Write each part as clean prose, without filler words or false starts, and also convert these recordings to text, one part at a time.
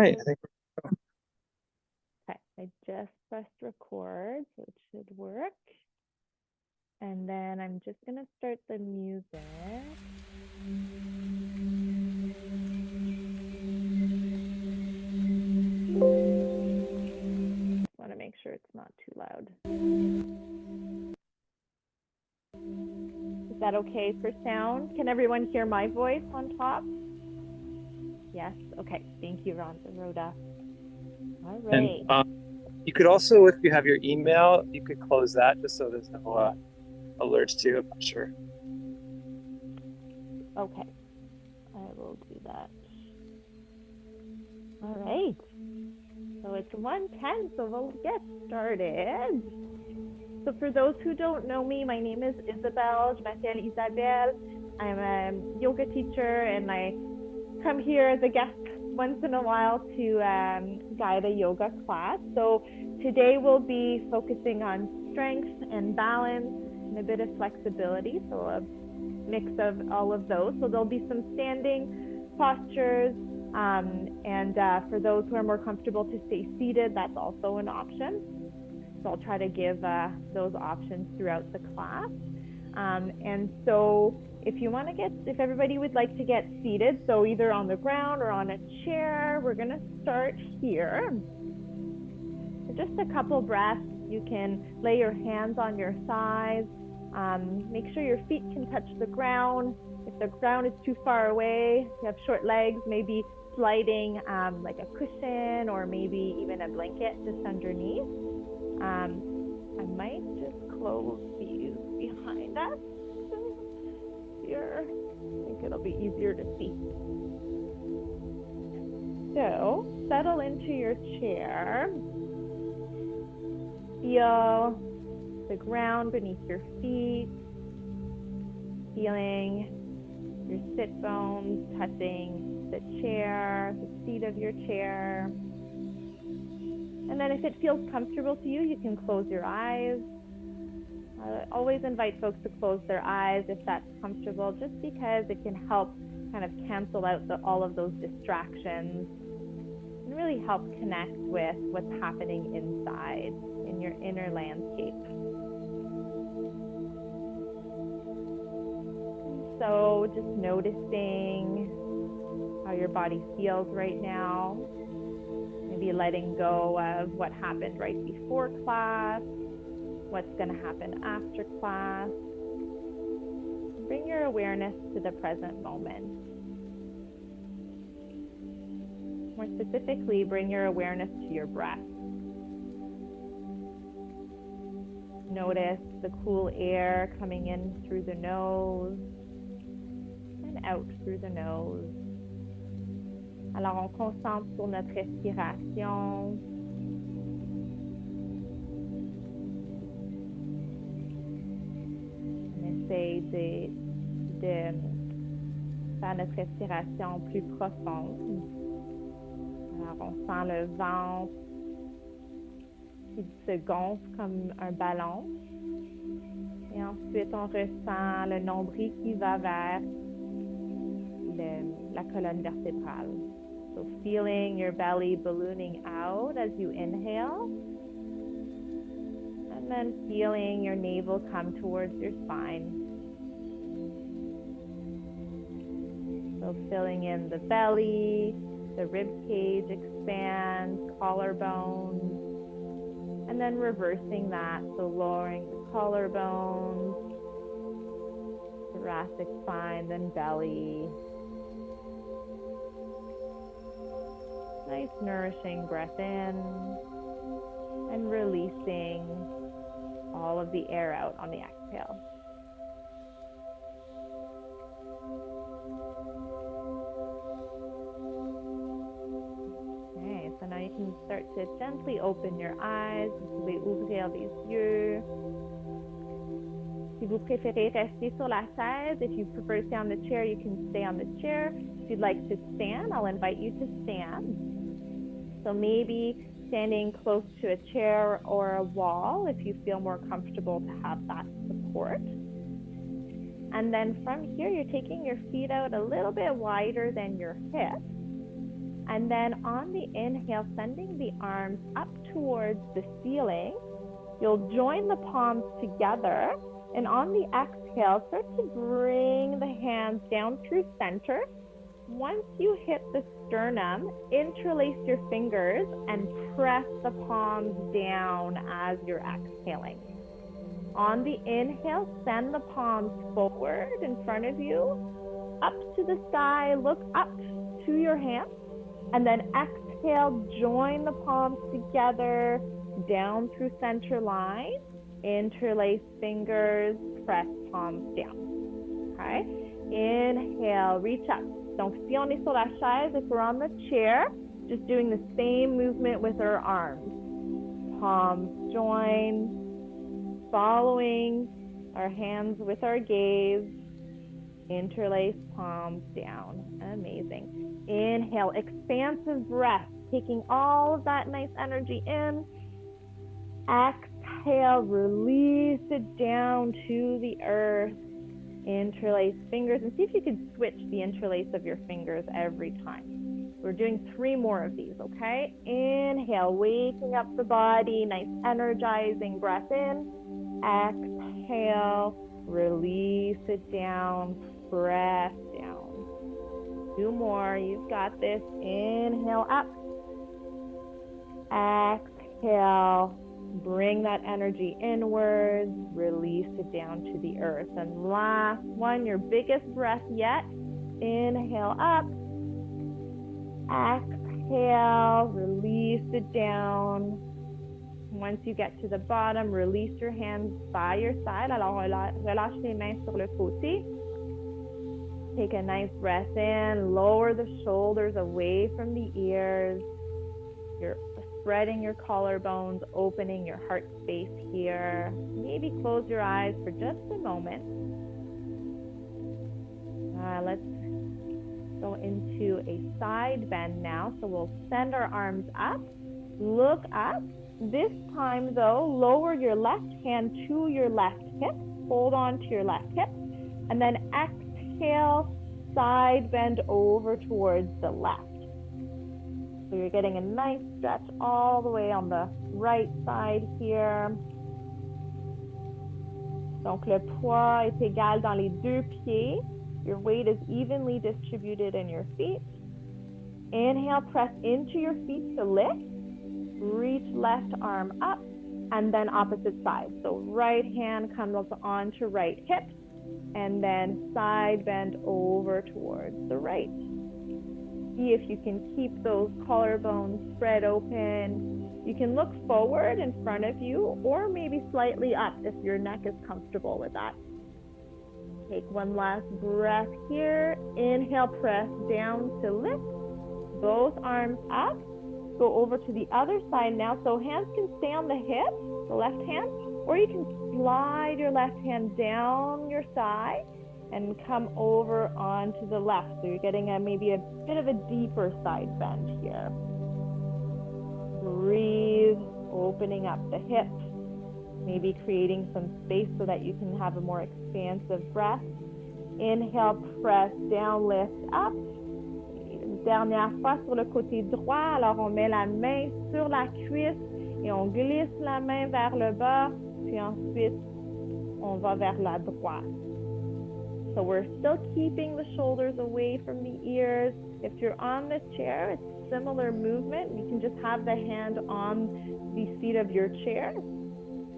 right. I think Okay, I just pressed record, so it should work. And then I'm just gonna start the music. Just want to make sure it's not too loud. Is that okay for sound? Can everyone hear my voice on top? Yes. Okay. Thank you, Rhoda. All right. and you could also, if you have your email, you could close that just so there's no alerts too. I'm not sure. Okay. I will do that. All right. So it's 1:10, so we'll get started. So for those who don't know me, my name is Isabelle. Je m'appelle Isabelle. I'm a yoga teacher, and I come here as a guest once in a while to guide a yoga class. So today we'll be focusing on strength and balance and a bit of flexibility, so a mix of all of those. So there'll be some standing postures, and for those who are more comfortable to stay seated, that's also an option. So I'll try to give those options throughout the class. And so if everybody would like to get seated, so either on the ground or on a chair, we're gonna start here. So just a couple breaths. You can lay your hands on your thighs. Make sure your feet can touch the ground. If the ground is too far away, you have short legs, maybe sliding like a cushion or maybe even a blanket just underneath. I might just close these behind us here. I think it'll be easier to see. So settle into your chair. Feel the ground beneath your feet. Feeling your sit bones touching the chair, the seat of your chair. And then if it feels comfortable to you, you can close your eyes. I always invite folks to close their eyes if that's comfortable, just because it can help kind of cancel out all of those distractions and really help connect with what's happening inside in your inner landscape. So just noticing how your body feels right now. Maybe letting go of what happened right before class, what's going to happen after class. Bring your awareness to the present moment. More specifically, bring your awareness to your breath. Notice the cool air coming in through the nose and out through the nose. Alors, on concentre sur notre respiration. On essaye de faire notre respiration plus profonde. Alors, on sent le ventre qui se gonfle comme un ballon. Et ensuite, on ressent le nombril qui va vers la colonne vertébrale. So feeling your belly ballooning out as you inhale, and then feeling your navel come towards your spine. So filling in the belly, the rib cage expands, collarbones, and then reversing that, so lowering the collarbones, thoracic spine, then belly. Nice nourishing breath in and releasing all of the air out on the exhale. Okay, so now you can start to gently open your eyes. Vous pouvez ouvrir les yeux. Si vous préférez rester sur la chaise, if you prefer to stay on the chair, you can stay on the chair. If you'd like to stand, I'll invite you to stand. So maybe standing close to a chair or a wall if you feel more comfortable to have that support. And then from here, you're taking your feet out a little bit wider than your hips. And then on the inhale, sending the arms up towards the ceiling, you'll join the palms together. And on the exhale, start to bring the hands down through center. Once you hit the sternum, interlace your fingers and press the palms down as you're exhaling. On the inhale, send the palms forward in front of you, up to the sky, look up to your hands, and then exhale, join the palms together, down through center line, interlace fingers, press palms down. Okay? Inhale, reach up. Donc, si on est sur la chaise, if we're on the chair, just doing the same movement with our arms. Palms join, following our hands with our gaze, interlace palms down. Amazing. Inhale, expansive breath, taking all of that nice energy in. Exhale, release it down to the earth. Interlace fingers, and see if you can switch the interlace of your fingers every time. We're doing 3 more of these, okay? Inhale, waking up the body, nice energizing breath in. Exhale, release it down, press down. 2 more, you've got this. Inhale up. Exhale, bring that energy inwards, release it down to the earth. And last one, your biggest breath yet. Inhale up. Exhale, release it down. Once you get to the bottom, release your hands by your side. Alors, relâche les mains sur le côté. Take a nice breath in, lower the shoulders away from the ears. You're spreading your collarbones, opening your heart space here. Maybe close your eyes for just a moment. Let's go into a side bend now. So we'll send our arms up, look up. This time though, lower your left hand to your left hip, hold on to your left hip, and then exhale, side bend over towards the left. So you're getting a nice stretch all the way on the right side here. Donc le poids est égal dans les 2 pieds. Your weight is evenly distributed in your feet. Inhale, press into your feet to lift. Reach left arm up, and then opposite side. So right hand comes up onto right hip, and then side bend over towards the right. See if you can keep those collarbones spread open. You can look forward in front of you, or maybe slightly up if your neck is comfortable with that. Take one last breath here. Inhale, press down to lift. Both arms up. Go over to the other side now. So hands can stay on the hip, the left hand, or you can slide your left hand down your side and come over onto the left. So you're getting maybe a bit of a deeper side bend here. Breathe, opening up the hips, maybe creating some space so that you can have a more expansive breath. Inhale, press down, lift up. Dernière fois sur le côté droit, alors on met la main sur la cuisse et on glisse la main vers le bas, puis ensuite on va vers la droite. So we're still keeping the shoulders away from the ears. If you're on the chair, it's similar movement. You can just have the hand on the seat of your chair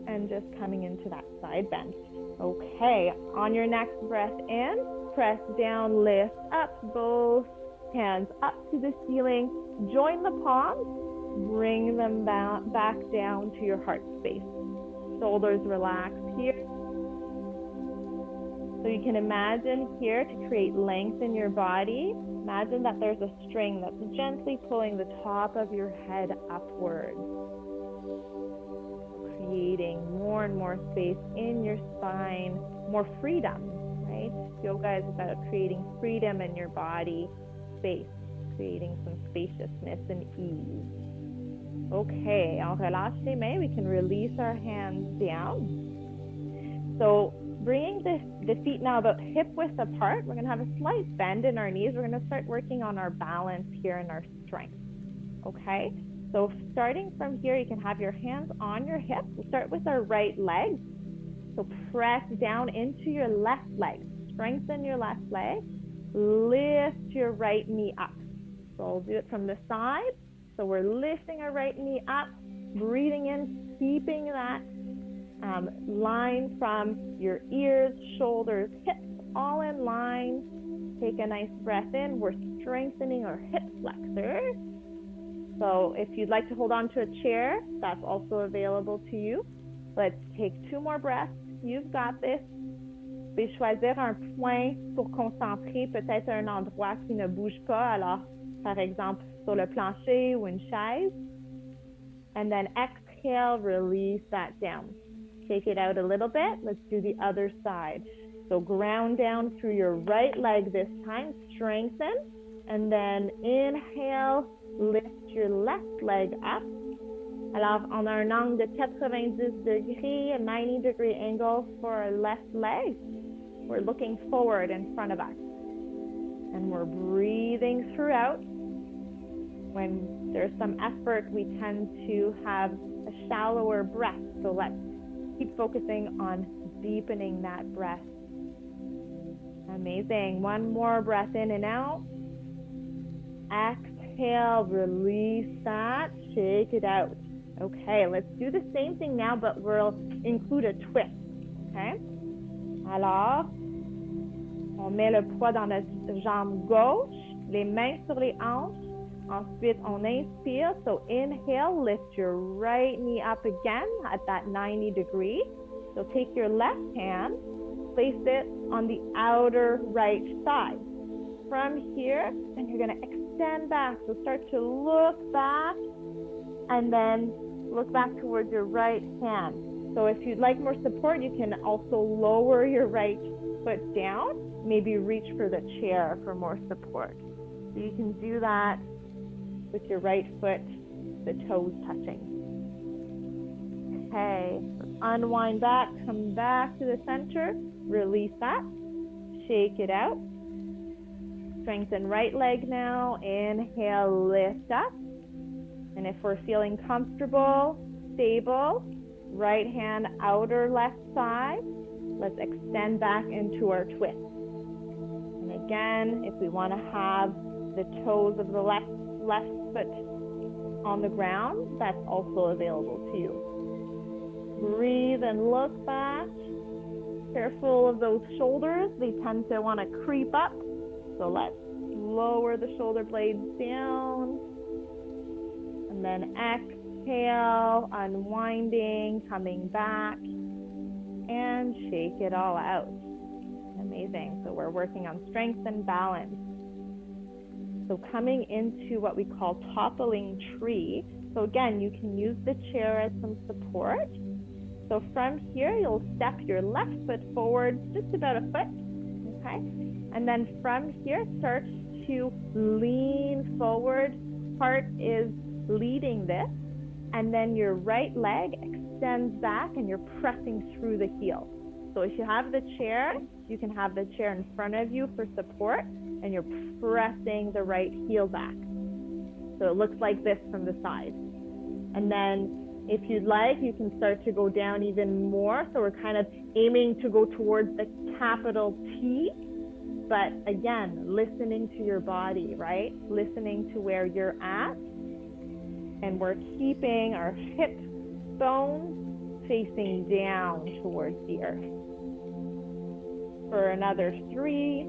and just coming into that side bend. Okay, on your next breath in, press down, lift up, both hands up to the ceiling. Join the palms, bring them back down to your heart space. Shoulders relaxed here. So you can imagine here to create length in your body. Imagine that there's a string that's gently pulling the top of your head upwards, creating more and more space in your spine, more freedom, right? Yoga is about creating freedom in your body, space, creating some spaciousness and ease. Okay, on relâche les mains, we can release our hands down. So bringing the feet now about hip width apart. We're going to have a slight bend in our knees. We're going to start working on our balance here and our strength. Okay, so starting from here, you can have your hands on your hips. We'll start with our right leg. So press down into your left leg. Strengthen your left leg. Lift your right knee up. So we'll do it from the side. So we're lifting our right knee up, breathing in, keeping that line from your ears, shoulders, hips, all in line. Take a nice breath in. We're strengthening our hip flexors. So if you'd like to hold on to a chair, that's also available to you. Let's take 2 more breaths. You've got this. Vous pouvez choisir un point pour concentrer, peut-être un endroit qui ne bouge pas. Alors, par exemple, sur le plancher ou une chaise. And then exhale, release that down. Take it out a little bit. Let's do the other side. So ground down through your right leg this time. Strengthen. And then inhale, lift your left leg up. Alors, on a un angle de 90 degrés, a 90-degree angle for our left leg. We're looking forward in front of us. And we're breathing throughout. When there's some effort, we tend to have a shallower breath. So let's keep focusing on deepening that breath. Amazing. 1 more breath in and out. Exhale, release that, shake it out. Okay, let's do the same thing now, but we'll include a twist. Okay? Alors, on met le poids dans notre jambe gauche, les mains sur les hanches. Ensuite, on inspire. So inhale, lift your right knee up again at that 90 degree. So take your left hand, place it on the outer right side. From here, and you're going to extend back. So start to look back and then look back towards your right hand. So if you'd like more support, you can also lower your right foot down. Maybe reach for the chair for more support. So you can do that with your right foot, the toes touching. Okay, unwind back, come back to the center, release that, shake it out. Strengthen right leg now, inhale, lift up. And if we're feeling comfortable, stable, right hand outer left side, let's extend back into our twist. And again, if we want to have the toes of the left foot on the ground, that's also available to you. Breathe and look back. Careful of those shoulders. They tend to want to creep up. So let's lower the shoulder blades down. And then exhale, unwinding, coming back, and shake it all out. Amazing. So we're working on strength and balance. So coming into what we call toppling tree. So again, you can use the chair as some support. So from here, you'll step your left foot forward just about a foot. Okay. And then from here, start to lean forward. Heart is leading this. And then your right leg extends back and you're pressing through the heel. So if you have the chair, you can have the chair in front of you for support and you're pressing the right heel back. So it looks like this from the side. And then if you'd like, you can start to go down even more. So we're kind of aiming to go towards the capital T. But again, listening to your body, right? Listening to where you're at. And we're keeping our hip bones facing down towards the earth. For another 3,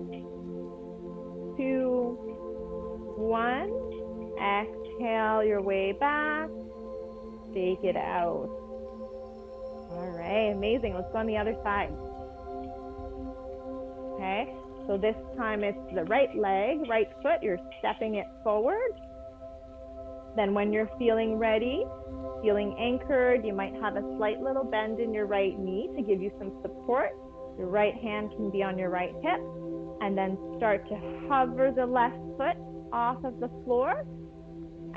2, 1. Exhale your way back. Shake it out. All right, amazing. Let's go on the other side. Okay, so this time it's the right leg, right foot. You're stepping it forward. Then when you're feeling ready, feeling anchored, you might have a slight little bend in your right knee to give you some support. Your right hand can be on your right hip. And then start to hover the left foot off of the floor.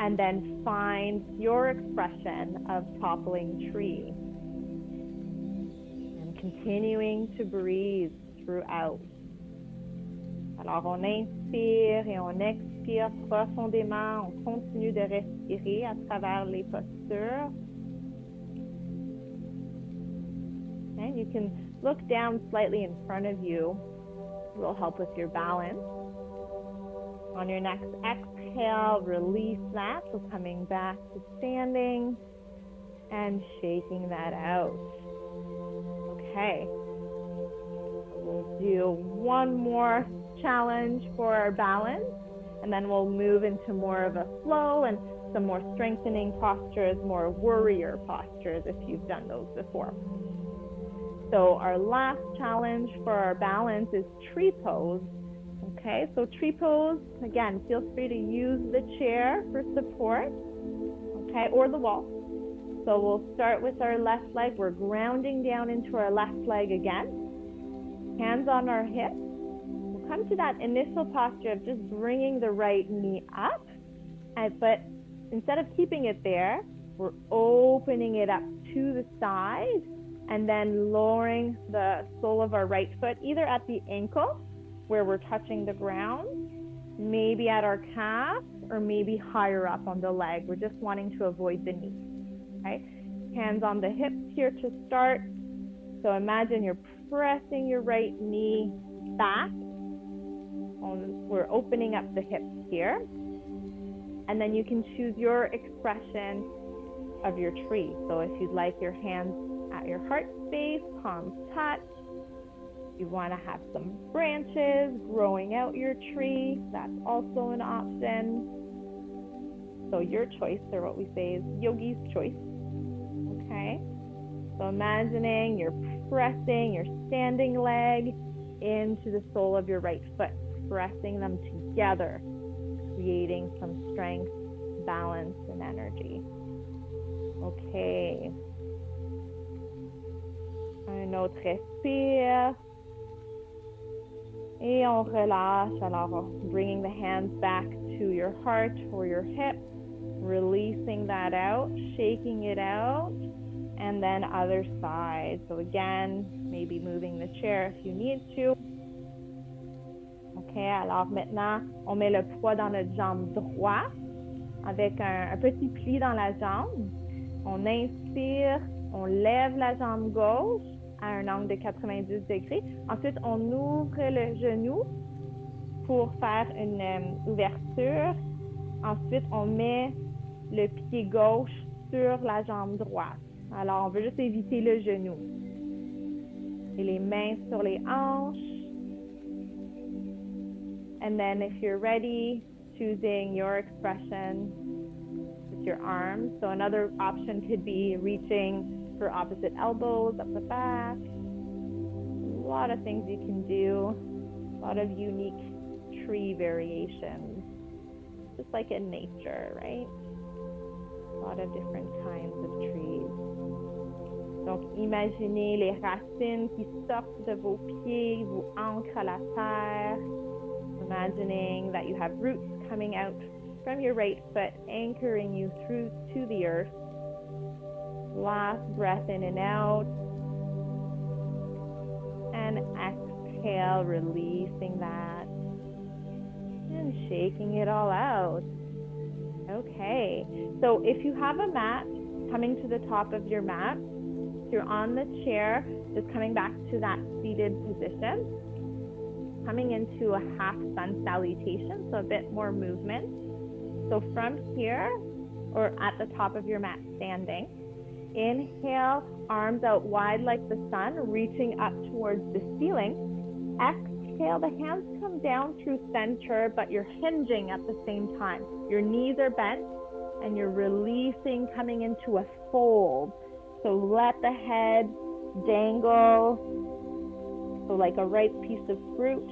And then find your expression of toppling tree. And continuing to breathe throughout. Alors, on inspire et on expire profondément. On continue de respirer à travers les postures. And you can look down slightly in front of you. It will help with your balance. On your next exhale, release that. So coming back to standing and shaking that out. Okay. We'll do one more challenge for our balance, and then we'll move into more of a flow and some more strengthening postures, more warrior postures if you've done those before. So our last challenge for our balance is tree pose. Okay, so tree pose, again, feel free to use the chair for support, okay, or the wall. So we'll start with our left leg. We're grounding down into our left leg again. Hands on our hips. We'll come to that initial posture of just bringing the right knee up, but instead of keeping it there, we're opening it up to the side and then lowering the sole of our right foot, either at the ankle, where we're touching the ground, maybe at our calf, or maybe higher up on the leg. We're just wanting to avoid the knee, okay? Hands on the hips here to start. So imagine you're pressing your right knee back. We're opening up the hips here. And then you can choose your expression of your tree. So if you'd like your hands at your heart space, palms touch. You want to have some branches growing out your tree, that's also an option. So your choice, or what we say is yogi's choice. Okay, so imagining you're pressing your standing leg into the sole of your right foot, pressing them together, creating some strength, balance, and energy. Okay. Un autre respire. Et on relâche. Alors, bringing the hands back to your heart or your hip, releasing that out, shaking it out, and then other side. So again, maybe moving the chair if you need to. Ok, alors maintenant, on met le poids dans notre jambe droite avec un petit pli dans la jambe. On inspire, on lève la jambe gauche à un angle de 90 degrés. Ensuite, on ouvre le genou pour faire une ouverture. Ensuite, on met le pied gauche sur la jambe droite. Alors, on veut juste éviter le genou. Et les mains sur les hanches. And then if you're ready, choosing your expression with your arms. So another option could be reaching for opposite elbows up the back. A lot of things you can do. A lot of unique tree variations. Just like in nature, right? A lot of different kinds of trees. Donc, imaginez les racines qui sortent de vos pieds, vous ancrent à la terre. Imagining that you have roots coming out from your right foot, anchoring you through to the earth. Last breath in and out. And exhale, releasing that. And shaking it all out. Okay, so if you have a mat, coming to the top of your mat, if you're on the chair, just coming back to that seated position. Coming into a half sun salutation, so a bit more movement. So from here, or at the top of your mat standing, inhale, arms out wide like the sun, reaching up towards the ceiling. Exhale, the hands come down through center, but you're hinging at the same time. Your knees are bent, and you're releasing, coming into a fold. So let the head dangle, so like a ripe piece of fruit.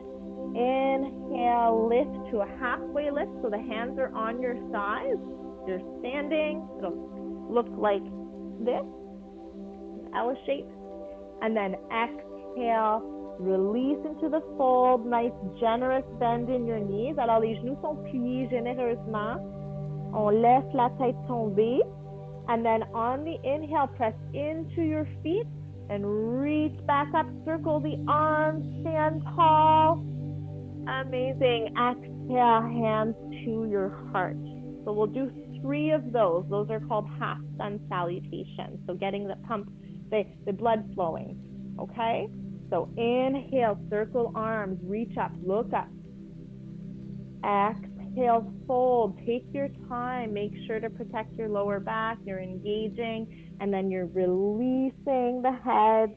Inhale, lift to a halfway lift, so the hands are on your thighs. You're standing, it'll look like this, L shape. And then exhale, release into the fold, nice generous bend in your knees. Alors les genoux sont pliés généreusement. On laisse la tête tomber. And then on the inhale, press into your feet And reach back up, circle the arms, stand tall. Amazing. Exhale, hands to your heart. So we'll do 3 of those. Those are called half sun salutations. So getting the pump, the blood flowing. Okay? So inhale, circle arms, reach up, look up. Exhale, fold. Take your time. Make sure to protect your lower back. You're engaging, and then you're releasing the head.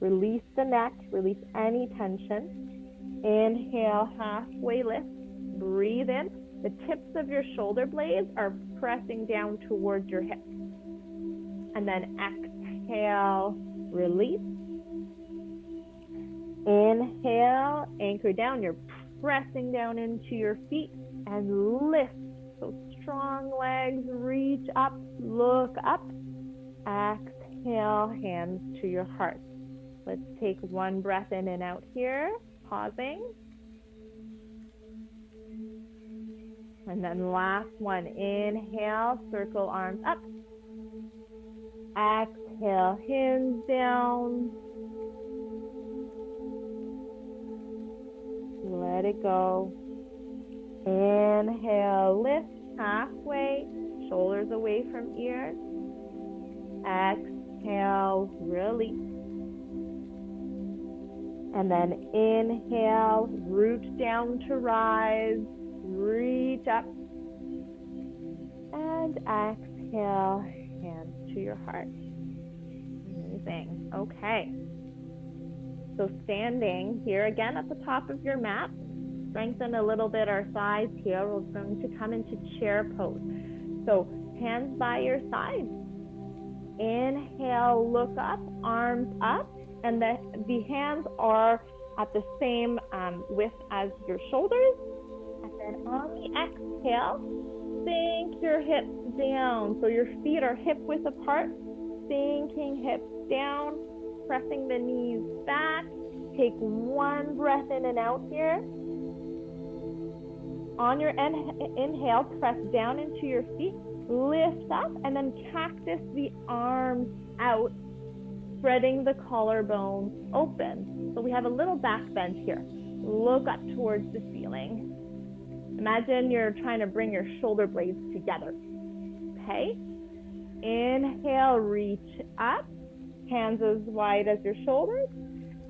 Release the neck. Release any tension. Inhale, halfway lift. Breathe in. The tips of your shoulder blades are pressing down towards your hips. And then exhale, release. Inhale, anchor down. You're pressing down into your feet and lift. So strong legs, reach up, look up. Exhale, hands to your heart. Let's take 1 breath in and out here, pausing. And then last one, inhale, circle arms up. Exhale, hands down. Let it go. Inhale, lift halfway, shoulders away from ears. Exhale, release. And then inhale, root down to rise, reach up. And exhale, hands to your heart. Amazing. Okay. So standing here again at the top of your mat, strengthen a little bit our thighs here. We're going to come into chair pose. So hands by your side. Inhale, look up, arms up, and the hands are at the same width as your shoulders. And then on the exhale, sink your hips down. So your feet are hip width apart, sinking hips down, pressing the knees back. Take 1 breath in and out here. On your inhale, press down into your feet, lift up, and then cactus the arms out, spreading the collarbones open. So we have a little back bend here. Look up towards the ceiling. Imagine you're trying to bring your shoulder blades together. Okay? Inhale, reach up, hands as wide as your shoulders.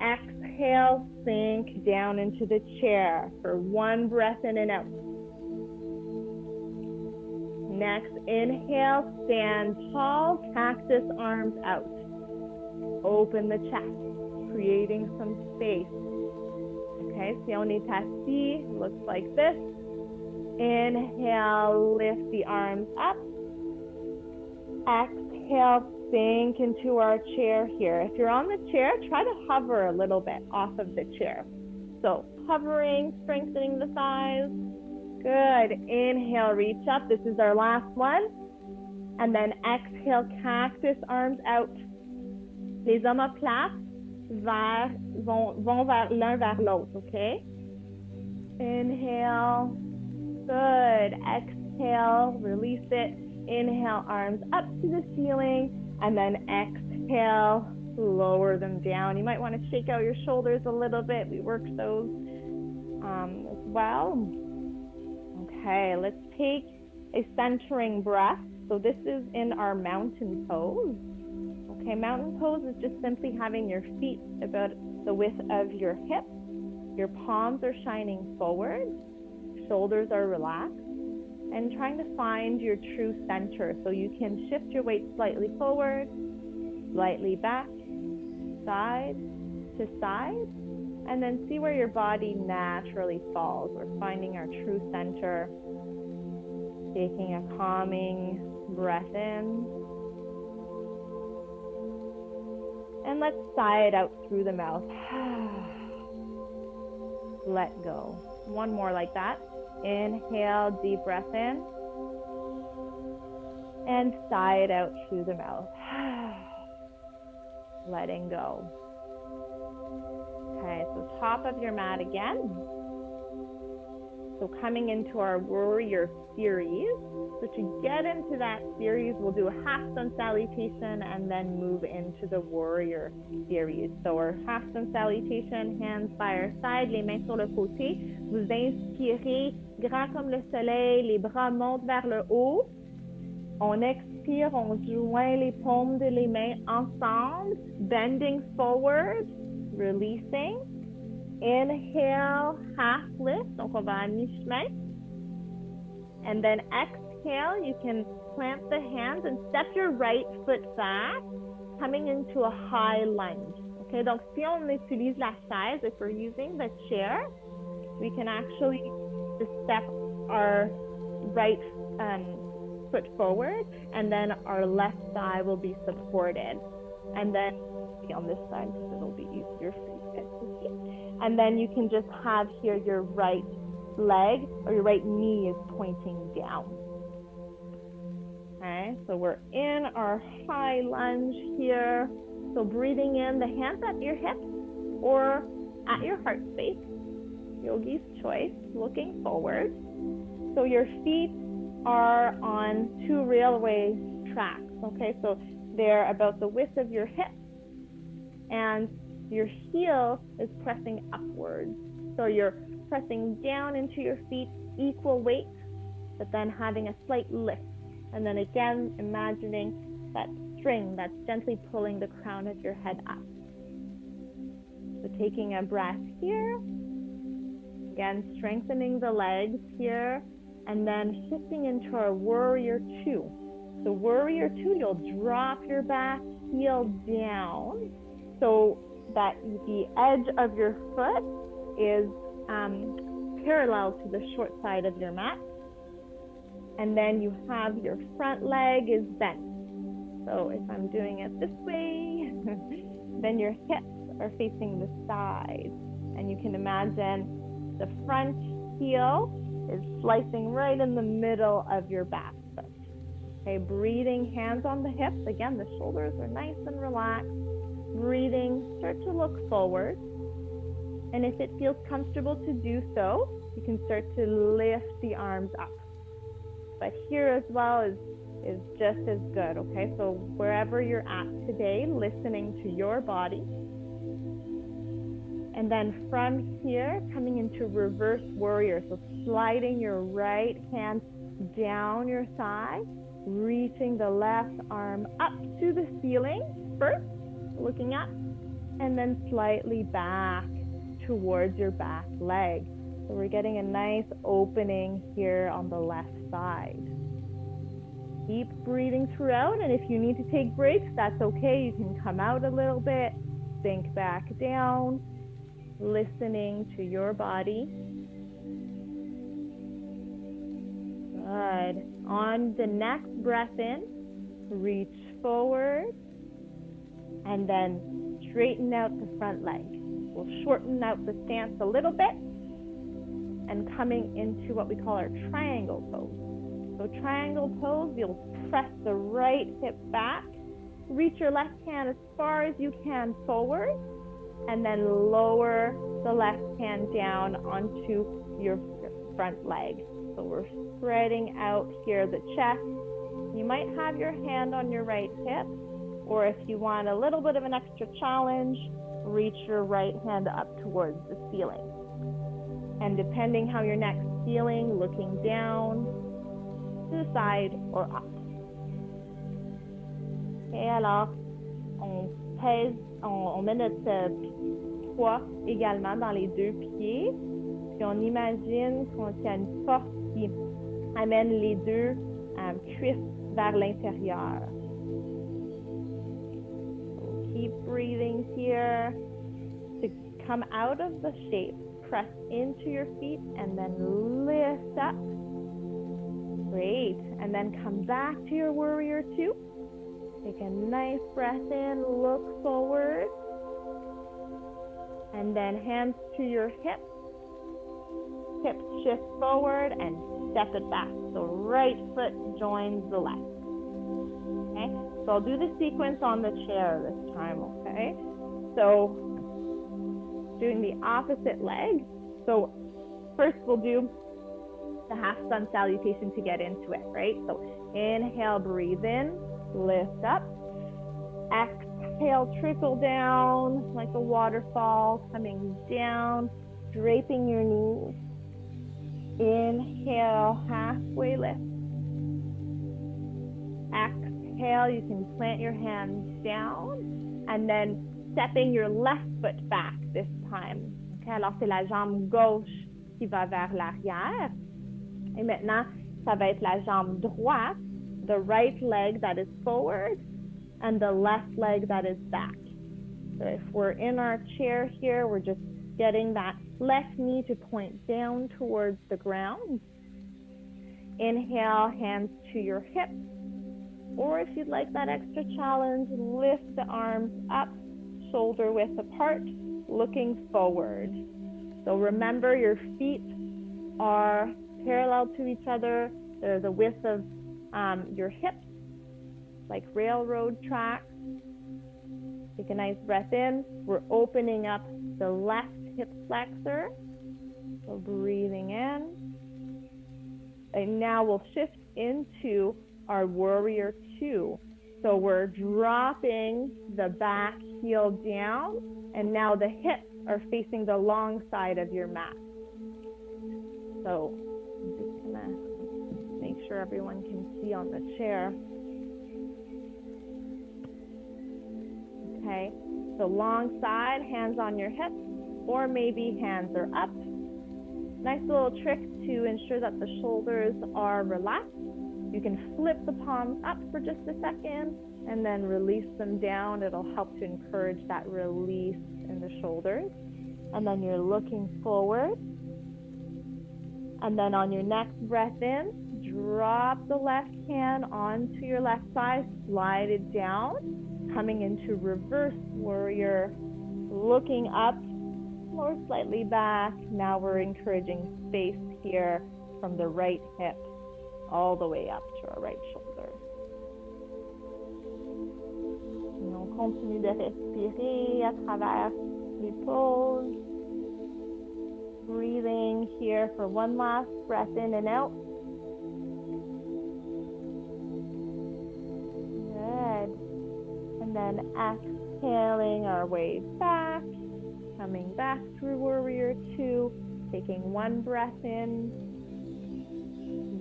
Exhale, sink down into the chair for 1 breath in and out. Next, inhale, stand tall, cactus arms out. Open the chest, creating some space. Okay, si on est assis, looks like this. Inhale, lift the arms up. Exhale, sink into our chair here. If you're on the chair, try to hover a little bit off of the chair. So hovering, strengthening the thighs. Good. Inhale, reach up. This is our last one. And then exhale, cactus arms out. Les omoplates vont vers l'un vers l'autre, okay? Inhale. Good. Exhale, release it. Inhale, arms up to the ceiling. And then exhale, lower them down. You might want to shake out your shoulders a little bit. We worked those as well. Okay, let's take a centering breath. So this is in our mountain pose. Okay, mountain pose is just simply having your feet about the width of your hips. Your palms are shining forward. Shoulders are relaxed. And trying to find your true center. So you can shift your weight slightly forward, slightly back, side to side, and then see where your body naturally falls. We're finding our true center, taking a calming breath in. And let's sigh it out through the mouth. Let go. One more like that. Inhale, deep breath in. And sigh it out through the mouth. Letting go. Okay, so top of your mat again. So coming into our warrior series. So to get into that series, we'll do a half sun salutation and then move into the warrior series. So our half sun salutation, hands by our side, les mains sur le côté. Vous inspirez grand comme le soleil, les bras montent vers le haut. On expire, on joint les paumes de les mains ensemble, bending forward, releasing. Inhale, half lift, donc on va à mi-chemin. And then exhale, you can plant the hands and step your right foot back, coming into a high lunge. Okay, donc si on utilise la chaise, if we're using the chair, we can actually just step our right foot forward, and then our left thigh will be supported. And then on this side, so it'll be easier for you guys to see. And then you can just have here your right leg or your right knee is pointing down. Okay, so we're in our high lunge here. So breathing in, the hands at your hips or at your heart space, yogi's choice, looking forward. So your feet are on 2 railway tracks, okay? So they're about the width of your hips, and your heel is pressing upwards. So you're pressing down into your feet, equal weight, but then having a slight lift. And then again, imagining that string that's gently pulling the crown of your head up. So taking a breath here, again, strengthening the legs here, and then shifting into our warrior 2. So warrior 2, you'll drop your back heel down so that the edge of your foot is parallel to the short side of your mat. And then you have your front leg is bent. So if I'm doing it this way, then your hips are facing the side. And you can imagine the front heel is slicing right in the middle of your back foot. Okay, breathing, hands on the hips. Again, the shoulders are nice and relaxed. Breathing, start to look forward. And if it feels comfortable to do so, you can start to lift the arms up. But here as well is just as good, okay? So wherever you're at today, listening to your body. And then from here, coming into reverse warrior. So sliding your right hand down your thigh, reaching the left arm up to the ceiling first, looking up, and then slightly back towards your back leg. So we're getting a nice opening here on the left side. Keep breathing throughout, and if you need to take breaks, that's okay. You can come out a little bit, sink back down, listening to your body. Good. On the next breath in, reach forward, and then straighten out the front leg. We'll shorten out the stance a little bit, and coming into what we call our triangle pose. So triangle pose, you'll press the right hip back, reach your left hand as far as you can forward, and then lower the left hand down onto your front leg. So we're spreading out here the chest. You might have your hand on your right hip, or if you want a little bit of an extra challenge, reach your right hand up towards the ceiling. And depending how your neck's feeling, looking down, to the side or up. Et alors, on pèse, on met notre poids également dans les 2 pieds, puis on imagine qu'il y a une force qui amène les 2 cuisses vers l'intérieur. So keep breathing here. To come out of the shape, press into your feet and then lift up. Great. And then come back to your warrior 2. Take a nice breath in, look forward. And then hands to your hips. Hips shift forward and step it back. So right foot joins the left. Okay? So I'll do the sequence on the chair this time, okay? So doing the opposite leg. So first we'll do the half sun salutation to get into it, right? So inhale, breathe in, lift up. Exhale, trickle down like a waterfall, coming down, draping your knees. Inhale, halfway lift. Exhale, you can plant your hands down and then stepping your left foot back this time. Okay, alors c'est la jambe gauche qui va vers l'arrière. Et maintenant, ça va être la jambe droite, the right leg that is forward, and the left leg that is back. So if we're in our chair here, we're just getting that left knee to point down towards the ground. Inhale, hands to your hips. Or if you'd like that extra challenge, lift the arms up, shoulder width apart, looking forward. So remember, your feet are parallel to each other. There's a width of your hips, like railroad tracks. Take a nice breath in. We're opening up the left hip flexor. So breathing in. And now we'll shift into our warrior two. So we're dropping the back heel down, and now the hips are facing the long side of your mat. So I'm just gonna make sure everyone can see on the chair. Okay, so long side, hands on your hips, or maybe hands are up. Nice little trick to ensure that the shoulders are relaxed. You can flip the palms up for just a second and then release them down. It'll help to encourage that release in the shoulders. And then you're looking forward. And then on your next breath in, drop the left hand onto your left thigh, slide it down, coming into reverse warrior, looking up or slightly back. Now we're encouraging space here from the right hip all the way up to our right shoulder. Et on continue de respirer à travers les pauses. Breathing here for one last breath in and out. Good. And then exhaling our way back, coming back through warrior two, taking one breath in,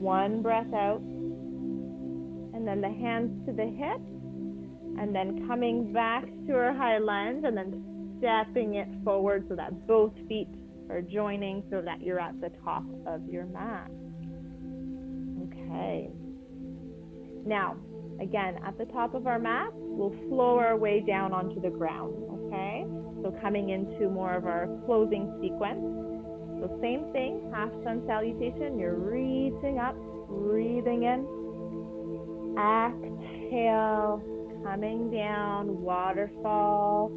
one breath out, and then the hands to the hips, and then coming back to our high lunge, and then stepping it forward so that both feet are joining so that you're at the top of your mat. Okay. Now, again, at the top of our mat, we'll flow our way down onto the ground, okay? So coming into more of our closing sequence. So same thing, half sun salutation, you're reaching up, breathing in. Exhale, coming down, waterfall.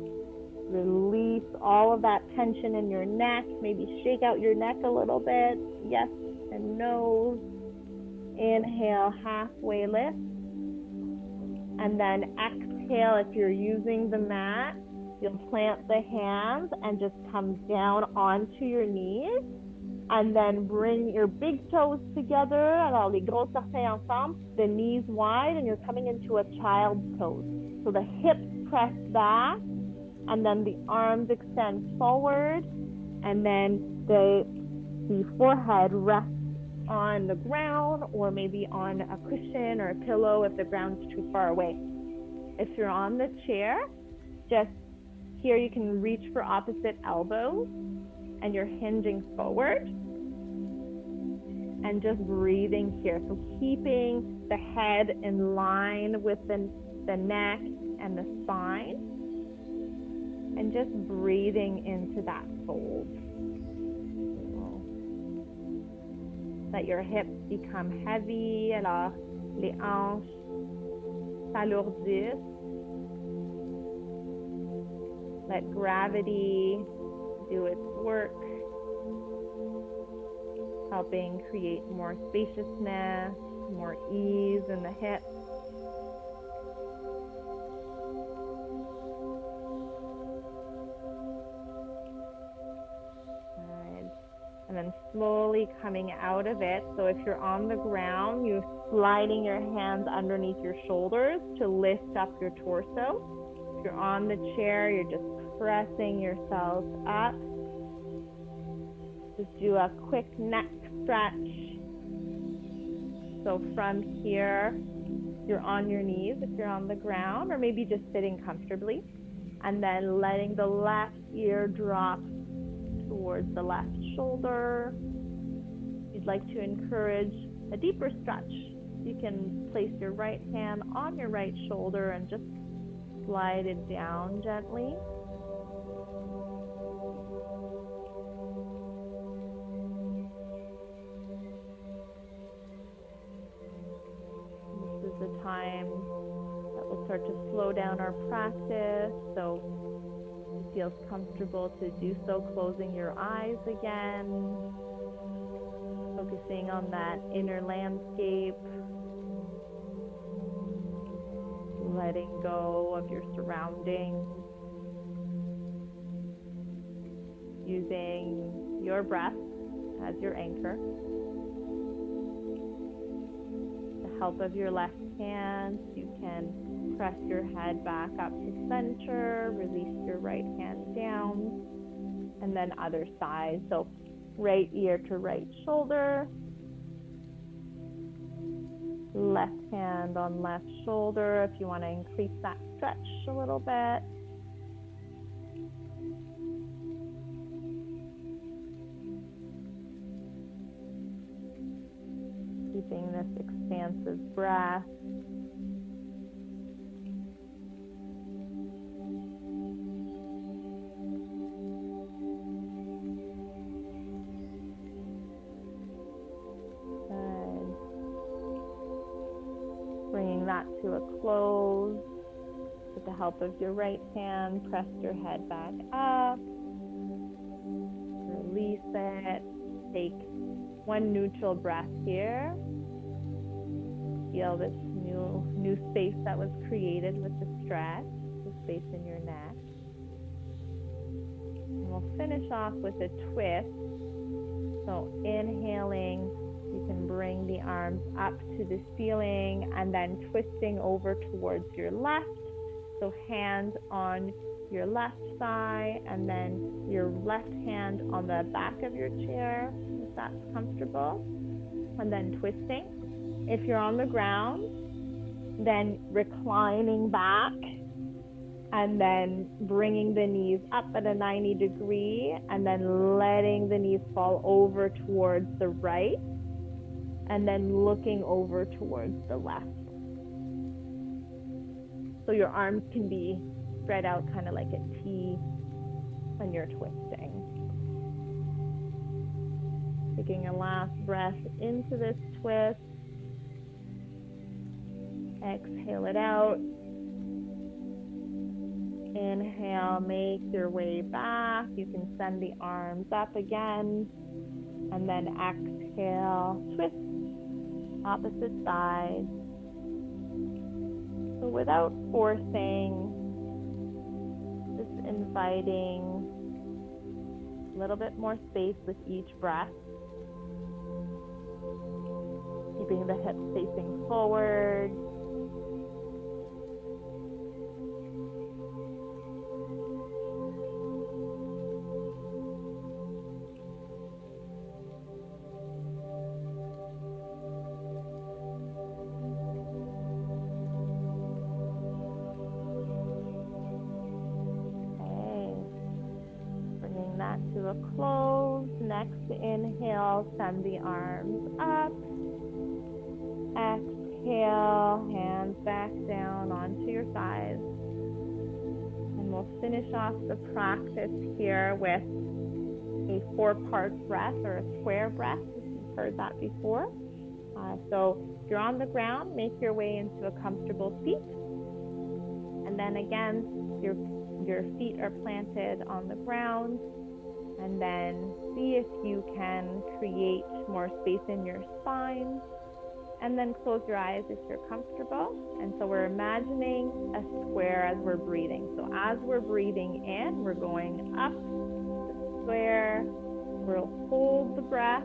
Release all of that tension in your neck. Maybe shake out your neck a little bit. Yes, and nose. Inhale, halfway lift. And then exhale, if you're using the mat, you'll plant the hands and just come down onto your knees. And then bring your big toes together. Alors, les gros orteils ensemble, the knees wide, and you're coming into a child's pose. So the hips press back, and then the arms extend forward, and then the forehead rests on the ground or maybe on a cushion or a pillow if the ground's too far away. If you're on the chair, just here you can reach for opposite elbows and you're hinging forward and just breathing here. So keeping the head in line with the neck and the spine. And just breathing into that fold. Let your hips become heavy. Alors, les hanches s'alourdissent. Let gravity do its work, helping create more spaciousness, more ease in the hips. And then then slowly coming out of it. So if you're on the ground, you're sliding your hands underneath your shoulders to lift up your torso. If you're on the chair, you're just pressing yourself up. Just do a quick neck stretch. So from here, you're on your knees if you're on the ground, or maybe just sitting comfortably, and then letting the left ear drop towards the left shoulder. If you'd like to encourage a deeper stretch, you can place your right hand on your right shoulder and just slide it down gently. This is the time that we'll start to slow down our practice, so it feels comfortable to do so, closing your eyes again, focusing on that inner landscape, letting go of your surroundings, using your breath as your anchor. The help of your left hand, you can press your head back up to center, release your right hand down, and then other side. So right ear to right shoulder, left hand on left shoulder if you want to increase that stretch a little bit. Keeping this expansive breath. Bringing that to a close. With the help of your right hand, press your head back up. Release it. Take one neutral breath here. Feel this new space that was created with the stretch, the space in your neck. And we'll finish off with a twist. So inhaling, you can bring the arms up to the ceiling and then twisting over towards your left. So hand on your left thigh and then your left hand on the back of your chair, if that's comfortable. And then twisting. If you're on the ground, then reclining back and then bringing the knees up at a 90 degree and then letting the knees fall over towards the right and then looking over towards the left. So your arms can be spread out kind of like a T when you're twisting. Taking a last breath into this twist. Exhale it out. Inhale, make your way back. You can send the arms up again. And then exhale, twist, opposite side. So without forcing, just inviting a little bit more space with each breath. Keeping the hips facing forward. To a close. Next inhale, send the arms up. Exhale, hands back down onto your thighs. And we'll finish off the practice here with a 4-part breath or a square breath, if you've heard that before. So if you're on the ground, make your way into a comfortable seat. And then again, your feet are planted on the ground. And then see if you can create more space in your spine. And then close your eyes if you're comfortable. And so we're imagining a square as we're breathing. So as we're breathing in, we're going up the square. We'll hold the breath,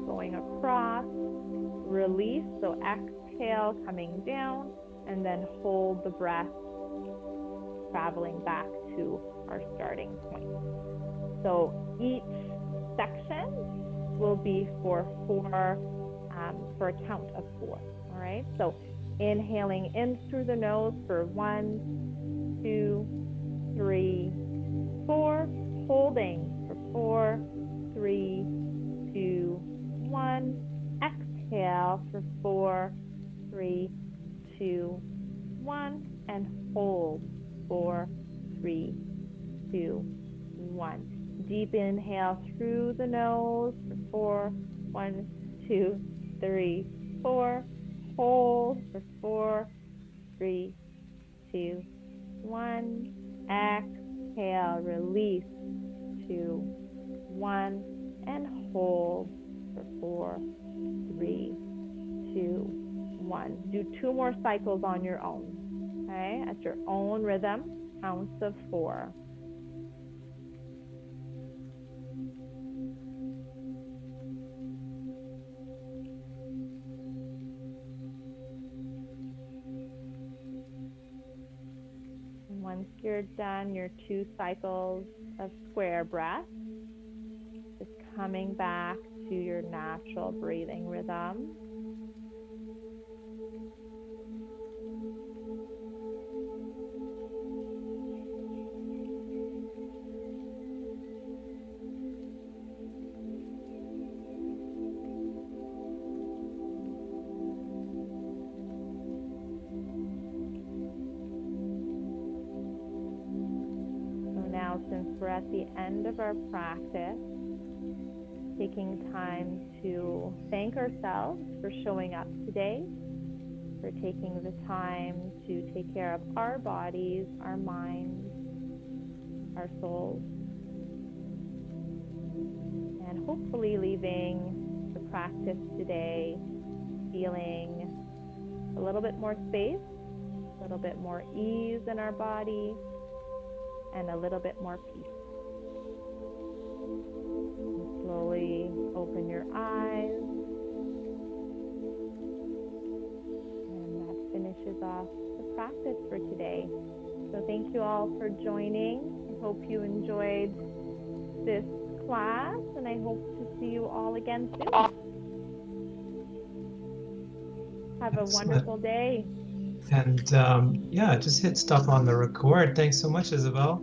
going across, release, so exhale, coming down, and then hold the breath, traveling back to our starting point. So each section will be for a count of 4. All right. So inhaling in through the nose for 1, 2, 3, 4. Holding for 4, 3, 2, 1. Exhale for 4, 3, 2, 1. And hold 4, 3, 2, 1. Deep inhale through the nose for 4, 1, 2, 3, 4. Hold for 4, 3, 2, 1. Exhale, release, 2, 1. And hold for 4, 3, 2, 1. Do 2 more cycles on your own, okay? At your own rhythm, counts of 4. Once you're done your 2 cycles of square breath, just coming back to your natural breathing rhythm. Since we're at the end of our practice, taking time to thank ourselves for showing up today, for taking the time to take care of our bodies, our minds, our souls, and hopefully leaving the practice today feeling a little bit more space, a little bit more ease in our body, and a little bit more peace. And slowly open your eyes. And that finishes off the practice for today. So thank you all for joining. I hope you enjoyed this class, and I hope to see you all again soon. Have a wonderful day. And just hit stop on the record. Thanks so much, Isabel.